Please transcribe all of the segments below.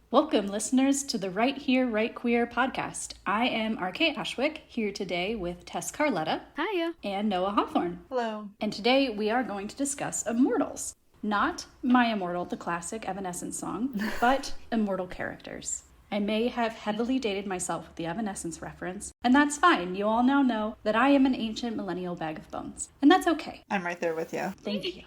Welcome, listeners, to the Right Here, Right Queer podcast. I am RK Ashwick, here today with Tess Carletta. Hiya. And Noah Hawthorne. Hello. And today we are going to discuss Immortals. Not My Immortal, the classic Evanescence song, but immortal characters. I may have heavily dated myself with the Evanescence reference, and that's fine. You all now know that I am an ancient millennial bag of bones. And that's okay. I'm right there with you. Thank you.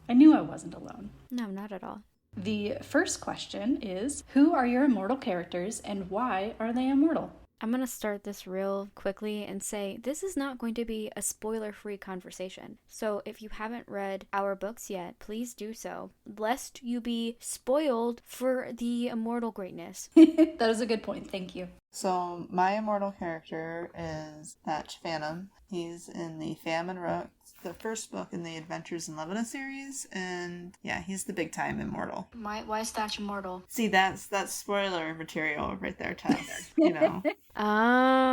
I knew I wasn't alone. No, not at all. The first question is, who are your immortal characters and why are they immortal? I'm going to start this real quickly and say this is not going to be a spoiler-free conversation. So if you haven't read our books yet, please do so, lest you be spoiled for the immortal greatness. That is a good point. Thank you. So my immortal character is Thatch Phantom. He's in the Famine Rooks, the first book in the Adventures in Levina series, and yeah, he's the big time immortal. Why is Thatch immortal? See, that's spoiler material right there, Tess. You know.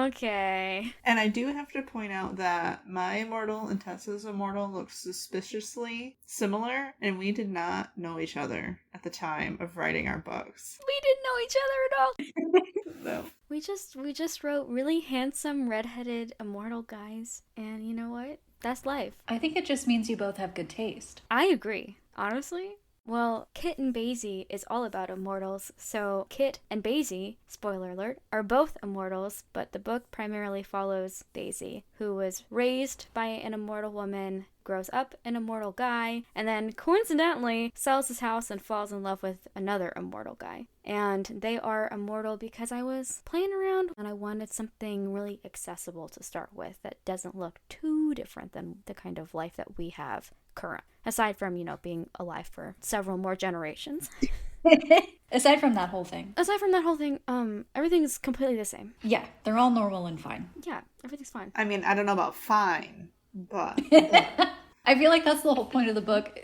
Okay. And I do have to point out that my immortal and Tessa's immortal look suspiciously similar, and we did not know each other at the time of writing our books. We didn't know each other at all. No. We just wrote really handsome redheaded immortal guys, and you know what? That's life. I think it just means you both have good taste. I agree. Honestly. Well, Kit and Basie is all about immortals, so Kit and Basie, spoiler alert, are both immortals, but the book primarily follows Basie, who was raised by an immortal woman, grows up an immortal guy, and then coincidentally sells his house and falls in love with another immortal guy. And they are immortal because I was playing around and I wanted something really accessible to start with that doesn't look too different than the kind of life that we have current. Aside from, being alive for several more generations. Aside from that whole thing, everything's completely the same. Yeah, they're all normal and fine. Yeah, everything's fine. I mean, I don't know about fine, but... I feel like that's the whole point of the book,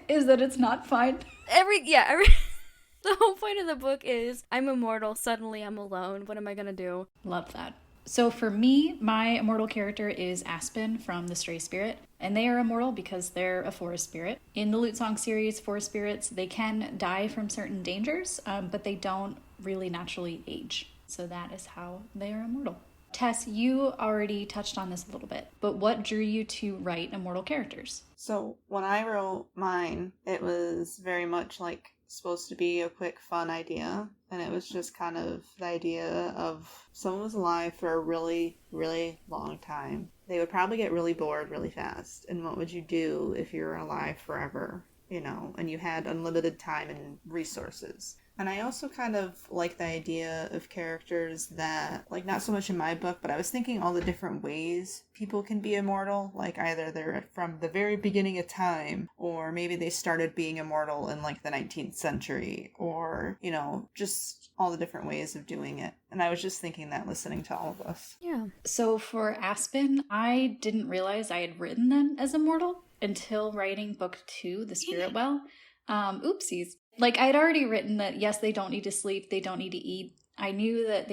is that it's not fine. The whole point of the book is, I'm immortal, suddenly I'm alone, what am I gonna do? Love that. So for me, my immortal character is Aspen from The Stray Spirit, and they are immortal because they're a forest spirit. In the Lute Song series, forest spirits, they can die from certain dangers, but they don't really naturally age. So that is how they are immortal. Tess, you already touched on this a little bit, but what drew you to write immortal characters? So when I wrote mine, it was very much like supposed to be a quick, fun idea. And it was just kind of the idea of someone was alive for a really, really long time. They would probably get really bored really fast. And what would you do if you were alive forever, and you had unlimited time and resources? And I also kind of like the idea of characters that, like, not so much in my book, but I was thinking all the different ways people can be immortal. Like, either they're from the very beginning of time, or maybe they started being immortal in, like, the 19th century, or, just all the different ways of doing it. And I was just thinking that listening to all of us. Yeah. So for Aspen, I didn't realize I had written them as immortal until writing book 2, The Spirit Well. Oopsies. Like, I'd already written that, yes, they don't need to sleep, they don't need to eat. I knew that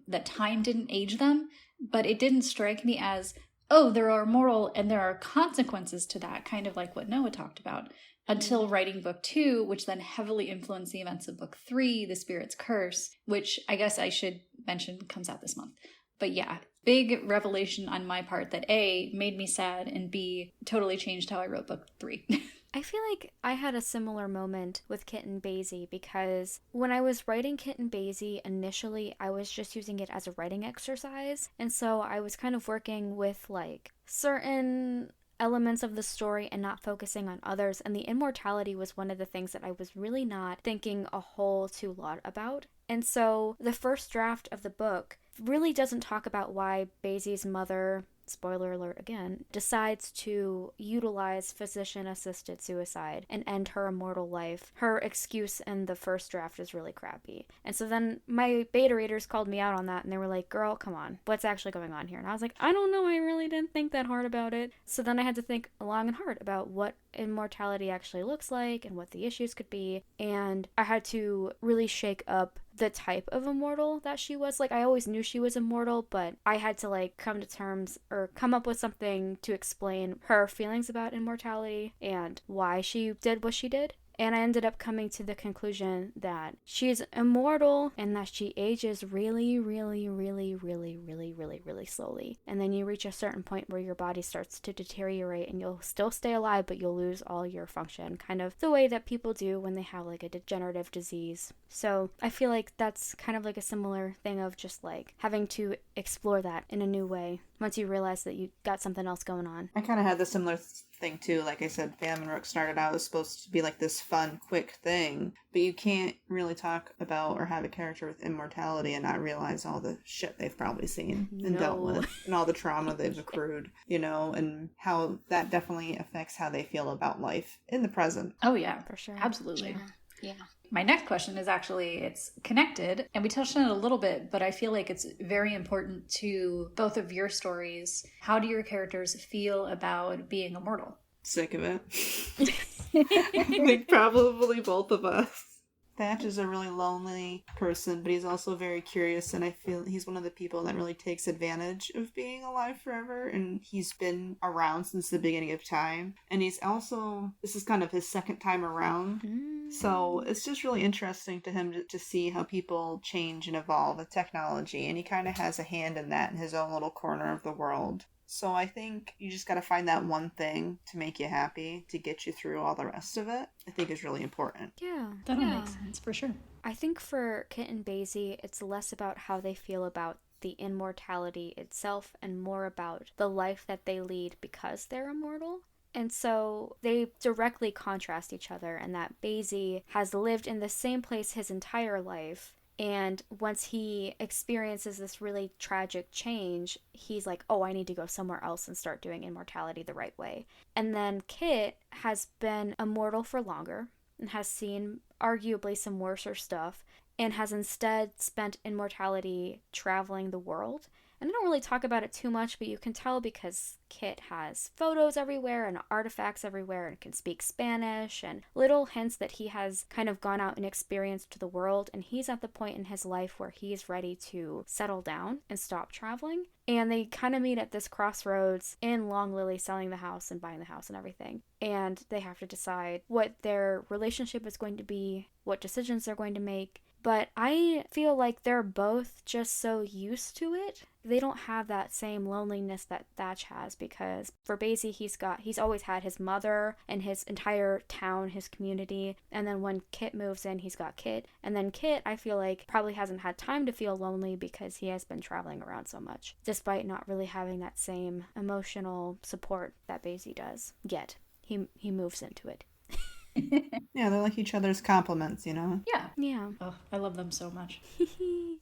that time didn't age them, but it didn't strike me as, oh, they're immortal and there are consequences to that, kind of like what Noah talked about, until writing book 2, which then heavily influenced the events of book 3, The Spirit's Curse, which I guess I should mention comes out this month. But yeah, big revelation on my part that A, made me sad, and B, totally changed how I wrote book 3. I feel like I had a similar moment with Kit and Basie because when I was writing Kit and Basie, initially I was just using it as a writing exercise. And so I was kind of working with like certain elements of the story and not focusing on others. And the immortality was one of the things that I was really not thinking a whole too lot about. And so the first draft of the book really doesn't talk about why Basie's mother, spoiler alert again, decides to utilize physician-assisted suicide and end her immortal life. Her excuse in the first draft is really crappy. And so then my beta readers called me out on that, and they were like, girl, come on, what's actually going on here? And I was like, I don't know, I really didn't think that hard about it. So then I had to think long and hard about what immortality actually looks like and what the issues could be, and I had to really shake up the type of immortal that she was. Like, I always knew she was immortal, but I had to like come to terms or come up with something to explain her feelings about immortality and why she did what she did. And I ended up coming to the conclusion that she's immortal and that she ages really, really, really, really, really, really, really slowly. And then you reach a certain point where your body starts to deteriorate and you'll still stay alive, but you'll lose all your function, kind of the way that people do when they have like a degenerative disease. So I feel like that's kind of like a similar thing of just like having to explore that in a new way once you realize that you got something else going on. I kind of had the similar thing too. Like I said, Fam and Rook started out as supposed to be like this fun, quick thing, but you can't really talk about or have a character with immortality and not realize all the shit they've probably seen and dealt with, and all the trauma they've accrued, you know, and how that definitely affects how they feel about life in the present. Oh yeah, For sure. absolutely. Yeah. My next question is actually, it's connected, and we touched on it a little bit, but I feel like it's very important to both of your stories. How do your characters feel about being immortal? Sick of it. I think probably both of us. Thatch is a really lonely person, but he's also very curious, and I feel he's one of the people that really takes advantage of being alive forever, and he's been around since the beginning of time. And he's also, this is kind of his second time around, so it's just really interesting to him to see how people change and evolve with technology, and he kind of has a hand in that in his own little corner of the world. So I think you just got to find that one thing to make you happy, to get you through all the rest of it, I think is really important. Yeah. That'll make sense for sure. I think for Kit and Basie, it's less about how they feel about the immortality itself and more about the life that they lead because they're immortal. And so they directly contrast each other, and that Basie has lived in the same place his entire life. And once he experiences this really tragic change, he's like, oh, I need to go somewhere else and start doing immortality the right way. And then Kit has been immortal for longer and has seen arguably some worser stuff and has instead spent immortality traveling the world. And I don't really talk about it too much, but you can tell because Kit has photos everywhere and artifacts everywhere and can speak Spanish and little hints that he has kind of gone out and experienced the world, and he's at the point in his life where he's ready to settle down and stop traveling. And they kind of meet at this crossroads in Long Lily selling the house and buying the house and everything. And they have to decide what their relationship is going to be, what decisions they're going to make. But I feel like they're both just so used to it. They don't have that same loneliness that Thatch has, because for Basie, he's always had his mother and his entire town, his community. And then when Kit moves in, he's got Kit. And then Kit, I feel like, probably hasn't had time to feel lonely because he has been traveling around so much, despite not really having that same emotional support that Basie does. Yet, he moves into it. Yeah, they're like each other's compliments, you know? Yeah. Oh, I love them so much.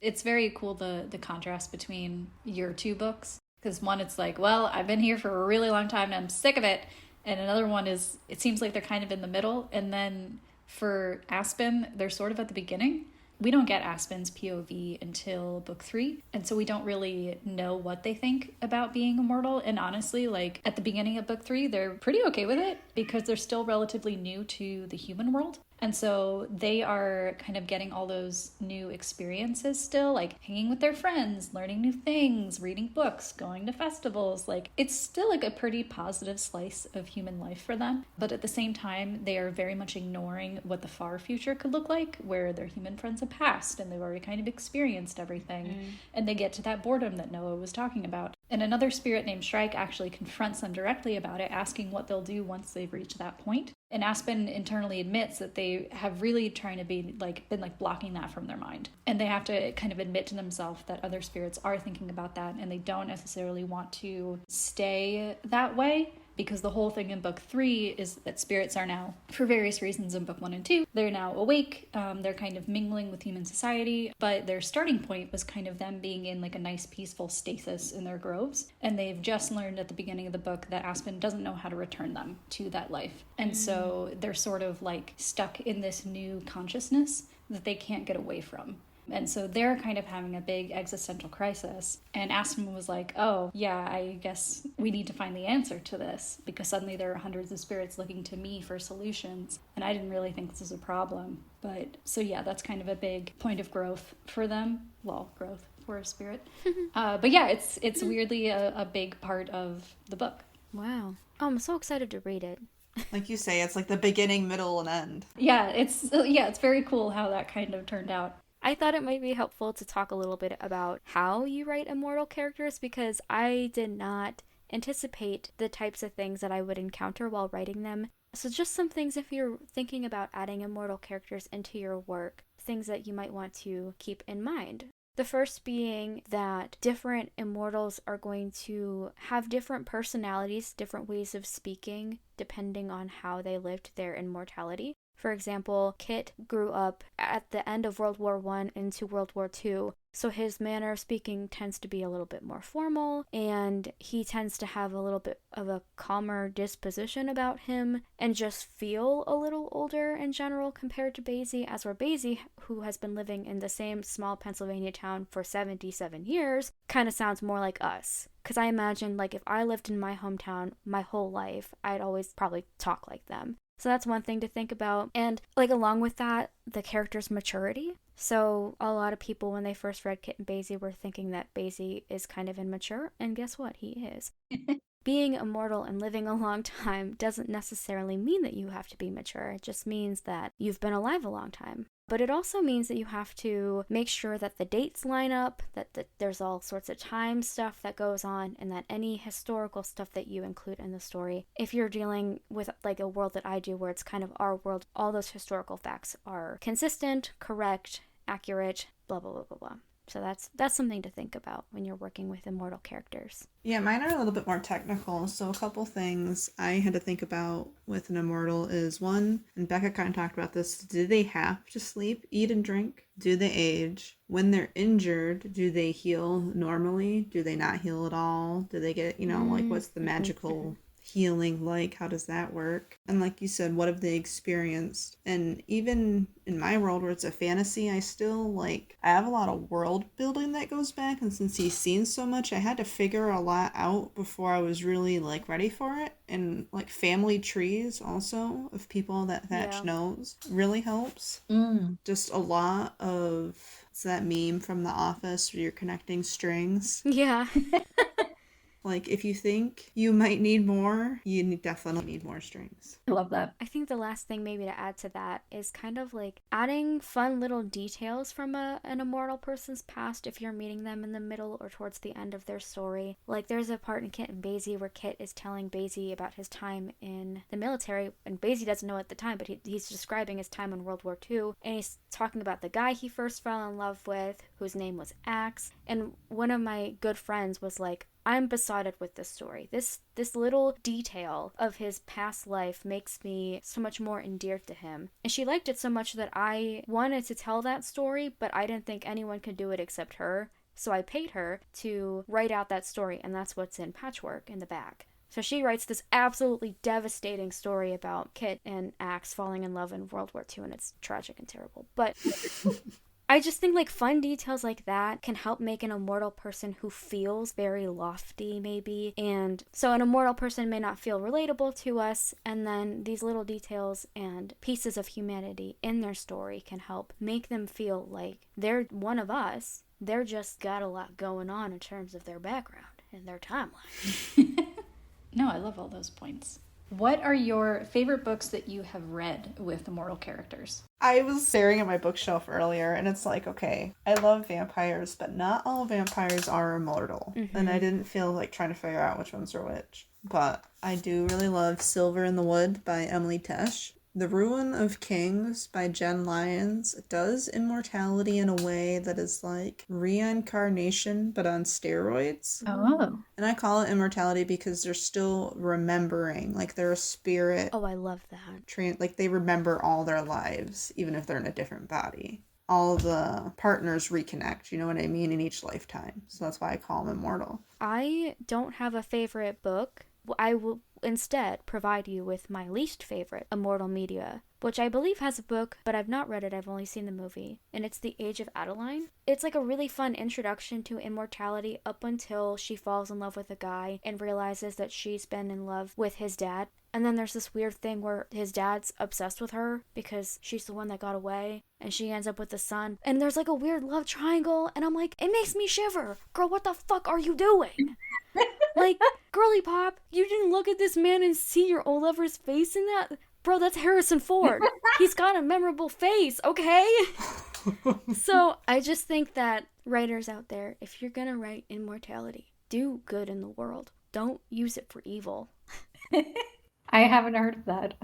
It's very cool, the contrast between your two books. Because one, it's like, well, I've been here for a really long time and I'm sick of it. And another one is, it seems like they're kind of in the middle. And then for Aspen, they're sort of at the beginning. We don't get Aspen's POV until book 3, and so we don't really know what they think about being immortal. And honestly, like, at the beginning of book 3, they're pretty okay with it because they're still relatively new to the human world. And so they are kind of getting all those new experiences still, like hanging with their friends, learning new things, reading books, going to festivals. Like, it's still like a pretty positive slice of human life for them. But at the same time, they are very much ignoring what the far future could look like, where their human friends have passed and they've already kind of experienced everything. And they get to that boredom that Noah was talking about. And another spirit named Shrike actually confronts them directly about it, asking what they'll do once they've reached that point. And Aspen internally admits that they have really been blocking that from their mind. And they have to kind of admit to themselves that other spirits are thinking about that and they don't necessarily want to stay that way. Because the whole thing in book 3 is that spirits are now, for various reasons in book 1 and 2, they're now awake, they're kind of mingling with human society, but their starting point was kind of them being in like a nice peaceful stasis in their groves. And they've just learned at the beginning of the book that Aspen doesn't know how to return them to that life. And so they're sort of like stuck in this new consciousness that they can't get away from. And so they're kind of having a big existential crisis. And Aspen was like, oh, yeah, I guess we need to find the answer to this, because suddenly there are hundreds of spirits looking to me for solutions. And I didn't really think this was a problem. But so, yeah, that's kind of a big point of growth for them. Well, growth for a spirit. But yeah, it's weirdly a big part of the book. Wow. Oh, I'm so excited to read it. Like you say, it's like the beginning, middle, and end. It's very cool how that kind of turned out. I thought it might be helpful to talk a little bit about how you write immortal characters because I did not anticipate the types of things that I would encounter while writing them. So, just some things if you're thinking about adding immortal characters into your work, things that you might want to keep in mind. The first being that different immortals are going to have different personalities, different ways of speaking, depending on how they lived their immortality. For example, Kit grew up at the end of World War I into World War II, so his manner of speaking tends to be a little bit more formal, and he tends to have a little bit of a calmer disposition about him, and just feel a little older in general compared to Basie, as where Basie, who has been living in the same small Pennsylvania town for 77 years, kind of sounds more like us. Because I imagine, like, if I lived in my hometown my whole life, I'd always probably talk like them. So that's one thing to think about. And, like, along with that, the character's maturity. So a lot of people, when they first read Kit and Basie, were thinking that Basie is kind of immature, and guess what? He is. Being immortal and living a long time doesn't necessarily mean that you have to be mature. It just means that you've been alive a long time. But it also means that you have to make sure that the dates line up, that there's all sorts of time stuff that goes on, and that any historical stuff that you include in the story, if you're dealing with like a world that I do where it's kind of our world, all those historical facts are consistent, correct, accurate, blah, blah, blah, blah, blah. So that's something to think about when you're working with immortal characters. Yeah, mine are a little bit more technical. So a couple things I had to think about with an immortal is one, and Becca kind of talked about this, do they have to sleep, eat, and drink? Do they age? When they're injured, do they heal normally? Do they not heal at all? Do they get, like what's the magical healing like? How does that work? And like you said, what have they experienced? And even in my world where it's a fantasy, I have a lot of world building that goes back, and since he's seen so much, I had to figure a lot out before I was really like ready for it. And like family trees also of people that Thatch knows really helps. Just a lot of, it's that meme from The Office where you're connecting strings. Yeah. Like, if you think you might need more, you definitely need more strings. I love that. I think the last thing maybe to add to that is kind of like adding fun little details from an immortal person's past if you're meeting them in the middle or towards the end of their story. Like, there's a part in Kit and Basie where Kit is telling Basie about his time in the military, and Basie doesn't know at the time, but he's describing his time in World War II, and he's talking about the guy he first fell in love with, whose name was Axe, and one of my good friends was like, I'm besotted with this story. This little detail of his past life makes me so much more endeared to him. And she liked it so much that I wanted to tell that story, but I didn't think anyone could do it except her. So I paid her to write out that story, and that's what's in Patchwork in the back. So she writes this absolutely devastating story about Kit and Axe falling in love in World War II, and it's tragic and terrible. But I just think like fun details like that can help make an immortal person who feels very lofty maybe, and so an immortal person may not feel relatable to us, and then these little details and pieces of humanity in their story can help make them feel like they're one of us. They're just got a lot going on in terms of their background and their timeline. No, I love all those points. What are your favorite books that you have read with immortal characters? I was staring at my bookshelf earlier, and it's like, okay, I love vampires, but not all vampires are immortal. And I didn't feel like trying to figure out which ones are which. But I do really love Silver in the Wood by Emily Tesh. The Ruin of Kings by Jen Lyons does immortality in a way that is like reincarnation, but on steroids. Oh. And I call it immortality because they're still remembering, like they're a spirit. Oh, I love that. Like they remember all their lives, even if they're in a different body. All the partners reconnect, you know what I mean, in each lifetime. So that's why I call them immortal. I don't have a favorite book. I will instead provide you with my least favorite immortal media, which I believe has a book, but I've not read it. I've only seen the movie, and it's The Age of Adeline. It's like a really fun introduction to immortality up until she falls in love with a guy and realizes that she's been in love with his dad. And then there's this weird thing where his dad's obsessed with her because she's the one that got away, and she ends up with the son. And there's like a weird love triangle, and I'm like, it makes me shiver. Girl, what the fuck are you doing? Like, girly pop, you didn't look at this man and see your old lover's face in that? Bro, that's Harrison Ford. He's got a memorable face, okay? So, I just think that writers out there, if you're gonna write immortality, do good in the world. Don't use it for evil. I haven't heard of that,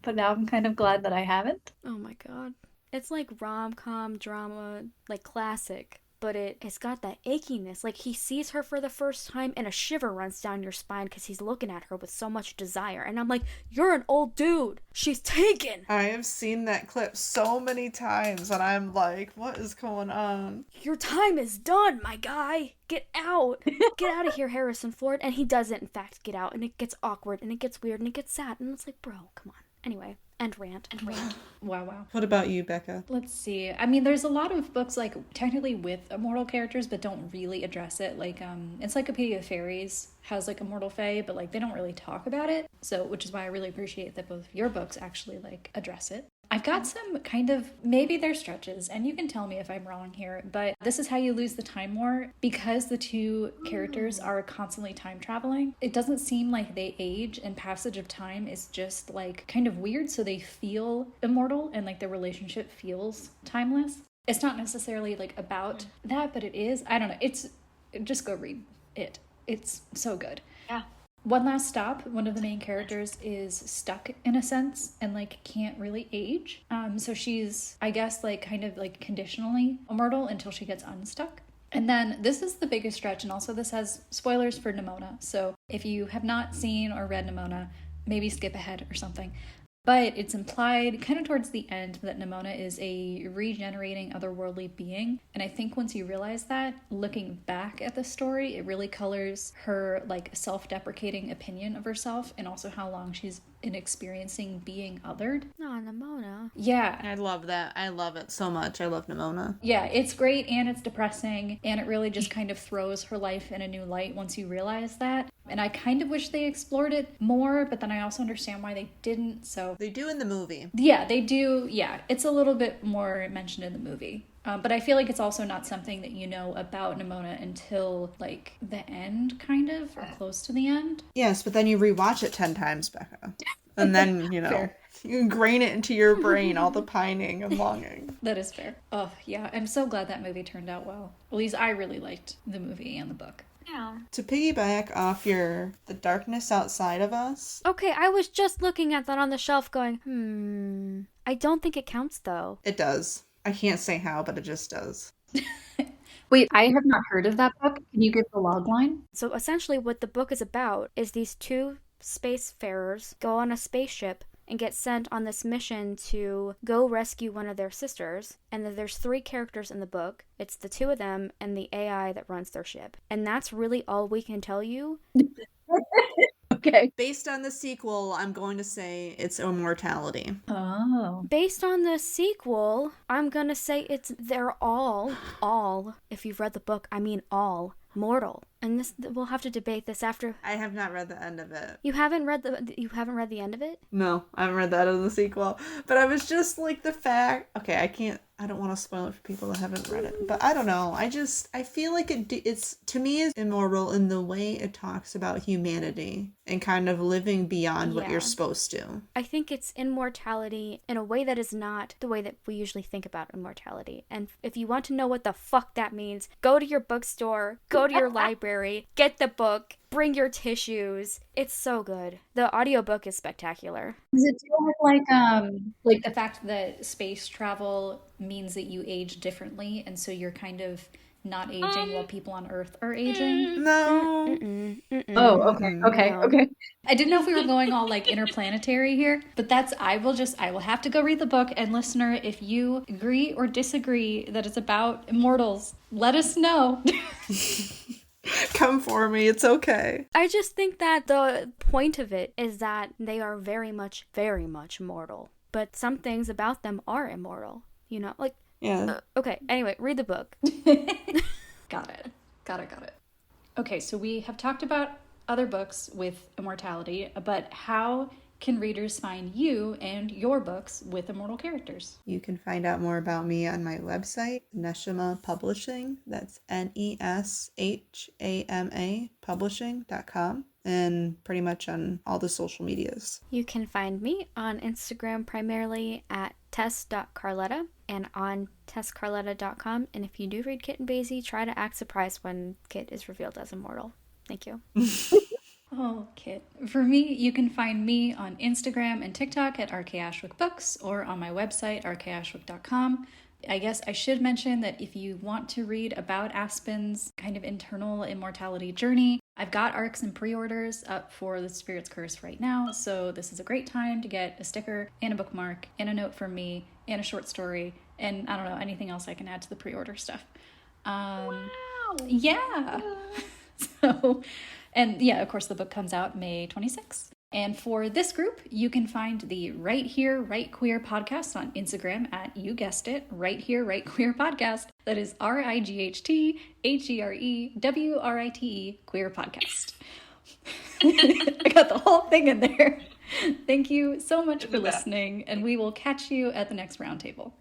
but now I'm kind of glad that I haven't. Oh my god. It's like rom-com drama, like classic, but it's got that achiness. Like, he sees her for the first time and a shiver runs down your spine because he's looking at her with so much desire. And I'm like, you're an old dude. She's taken. I have seen that clip so many times and I'm like, what is going on? Your time is done, my guy. Get out. Get out of here, Harrison Ford. And he doesn't, in fact, get out. And it gets awkward and it gets weird and it gets sad. And it's like, bro, come on. Anyway, end rant. Wow. What about you, Becca? Let's see. I mean, there's a lot of books, like, technically with immortal characters, but don't really address it. Like, Encyclopedia of Fairies has, like, immortal fae, but, like, they don't really talk about it. So, which is why I really appreciate that both of your books actually, like, address it. I've got some kind of, maybe they're stretches, and you can tell me if I'm wrong here, but This Is How You Lose the Time War, because the two characters are constantly time traveling, it doesn't seem like they age, and passage of time is just, like, kind of weird, so they feel immortal, and, like, their relationship feels timeless. It's not necessarily, like, about that, but it is. I don't know. It's, just go read it. It's so good. Yeah. One Last Stop, one of the main characters is stuck in a sense and, like, can't really age. So she's, I guess, like, kind of, like, conditionally immortal until she gets unstuck. And then this is the biggest stretch, and also this has spoilers for Nimona. So if you have not seen or read Nimona, maybe skip ahead or something. But it's implied kind of towards the end that Nimona is a regenerating otherworldly being. And I think once you realize that, looking back at the story, it really colors her, like, self-deprecating opinion of herself and also how long she's been experiencing being othered. Oh, Nimona. Yeah. I love that. I love it so much. I love Nimona. Yeah, it's great and it's depressing, and it really just kind of throws her life in a new light once you realize that. And I kind of wish they explored it more, but then I also understand why they didn't, so... They do in the movie. Yeah, they do. Yeah, it's a little bit more mentioned in the movie. But I feel like it's also not something that you know about Nimona until, like, the end, kind of, or close to the end. Yes, but then you rewatch it 10 times, Becca. And then, you know, Fair. you ingrain it into your brain, all the pining and longing. That is fair. Oh, yeah, I'm so glad that movie turned out well. At least I really liked the movie and the book. Yeah. To piggyback off The Darkness Outside of Us. Okay, I was just looking at that on the shelf going, I don't think it counts, though. It does. I can't say how, but it just does. Wait, I have not heard of that book. Can you give the log line? So essentially what the book is about is these two spacefarers go on a spaceship and get sent on this mission to go rescue one of their sisters. And then there's 3 characters in the book. It's the 2 of them and the AI that runs their ship. And that's really all we can tell you. Okay. Based on the sequel, I'm going to say it's Immortality. Oh. Based on the sequel, I'm gonna say they're all, if you've read the book, I mean all, mortal. And this, we'll have to debate this after. I have not read the end of it. You haven't read the end of it? No, I haven't read that of the sequel. But I was just like the fact. Okay, I don't want to spoil it for people that haven't read it. But I don't know. I feel like it's to me is immortal in the way it talks about humanity and kind of living beyond what you're supposed to. I think it's immortality in a way that is not the way that we usually think about immortality. And if you want to know what the fuck that means, go to your bookstore, go to your library, get the book, bring your tissues. It's so good. The audiobook is spectacular. Does it deal with like the fact that space travel means that you age differently, and so you're kind of not aging while people on Earth are aging? No. Oh, okay. I didn't know if we were going all like interplanetary here, but I will have to go read the book. And listener, if you agree or disagree that it's about immortals, let us know. Come for me, it's okay. I just think that the point of it is that they are very much mortal. But some things about them are immortal. You know, like... Yeah. Okay, anyway, read the book. Got it. Okay, so we have talked about other books with immortality, but how can readers find you and your books with immortal characters? You can find out more about me on my website, Neshama Publishing. That's Neshama Publishing.com. And pretty much on all the social medias. You can find me on Instagram primarily at tess.carletta and on tesscarletta.com. And if you do read Kit and Basie, try to act surprised when Kit is revealed as immortal. Thank you. Oh, Kit. For me, you can find me on Instagram and TikTok at RK Ashwick Books or on my website, rkashwick.com. I guess I should mention that if you want to read about Aspen's kind of internal immortality journey, I've got arcs and pre-orders up for The Spirit's Curse right now, so this is a great time to get a sticker and a bookmark and a note from me and a short story and, I don't know, anything else I can add to the pre-order stuff. Wow! Yeah! So, and yeah, of course the book comes out May 26th. And for this group, you can find the Right Here, Right Queer podcast on Instagram at, you guessed it, Right Here, Right Queer podcast. That is RIGHTHEREWRITE Queer podcast. I got the whole thing in there. Thank you so much for listening, and we will catch you at the next roundtable.